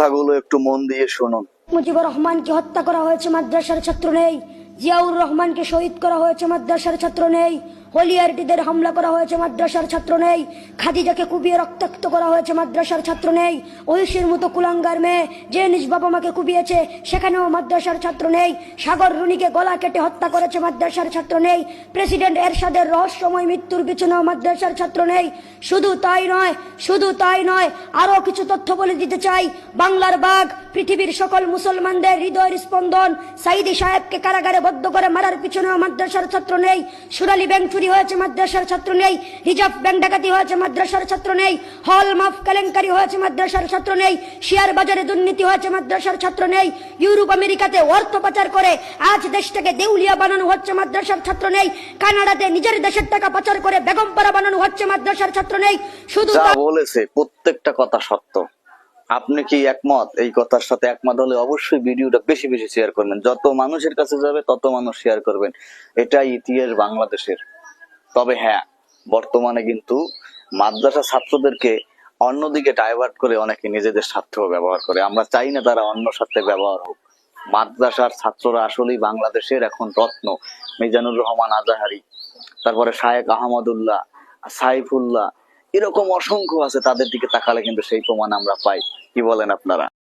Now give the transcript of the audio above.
কথাগুলো একটু মন দিয়ে শুনুন। মুজিবুর রহমানকে হত্যা করা হয়েছে, মাদ্রাসার ছাত্র নেই। জিয়াউর রহমানকে শহীদ করা হয়েছে, মাদ্রাসার ছাত্র নেই। হলিয়ারটিদের হামলা করা হয়েছে, মাদ্রাসার ছাত্র নেই। খাদিজাকে কুবিয়ে রক্তাক্ত করা হয়েছে, মাদ্রাসার ছাত্র নেই। ঐশীর মতো কুলাঙ্গার মেয়ে যে নিজ বাবা মাকে কুবিয়েছে, সেখানেও মাদ্রাসার ছাত্র নেই। সাগর রুনিকে গলা কেটে হত্যা করেছে, মাদ্রাসার ছাত্র নেই। প্রেসিডেন্ট এরশাদের রহস্যময় মৃত্যুর পিছনেও মাদ্রাসার ছাত্র নেই। শুধু তাই নয়, আরো কিছু তথ্য বলে দিতে চাই। বাংলার বাঘ, পৃথিবীর সকল মুসলমানদের হৃদয়ের স্পন্দন, সাইদি সাহেবকে কারাগারে বদ্ধ করে মারার পিছনেও মাদ্রাসার ছাত্র নেই। সুরালি ব্যাংক চুরি হয়েছে, মাদ্রাসার ছাত্র নেই। রিজার্ভ ব্যাংক ডাকাতি হয়েছে, মাদ্রাসার ছাত্র নেই। হল মাফ কেলেঙ্কারি হয়েছে, মাদ্রাসার ছাত্র নেই। শেয়ার বাজারে দুর্নীতি হয়েছে, মাদ্রাসার ছাত্র নেই। ইউরোপ আমেরিকাতে অর্থ পাচার করে আজ দেশটাকে দেউলিয়া বানানো হচ্ছে, মাদ্রাসার ছাত্র নেই। কানাডাতে নিজের দেশের টাকা পাচার করে বেগমপাড়া বানানো হচ্ছে, মাদ্রাসার ছাত্র নেই। শুধু যা বলেছে প্রত্যেকটা কথা সত্য। আপনি কি একমত? এই কথার সাথে একমত হলে অবশ্যই ভিডিওটা বেশি বেশি শেয়ার করবেন। যত মানুষের কাছে যাবে তত মানুষ শেয়ার করবেন। এটাই ইতিহাস বাংলাদেশের। তবে হ্যাঁ, বর্তমানে কিন্তু মাদ্রাসা ছাত্রদেরকে অন্যদিকে ডাইভার্ট করে অনেকে নিজেদের স্বার্থ ব্যবহার করে। আমরা চাই না তারা অন্য স্বার্থে ব্যবহার হোক। মাদ্রাসার ছাত্ররা আসলেই বাংলাদেশের এখন রত্ন। মিজানুর রহমান আজাহারি, তারপরে শায়েক আহমদুল্লাহ, সাইফুল্লাহ, এরকম অসংখ্য আছে। তাদের দিকে তাকালে কিন্তু সেই প্রমাণ আমরা পাই। কি বলেন আপনারা?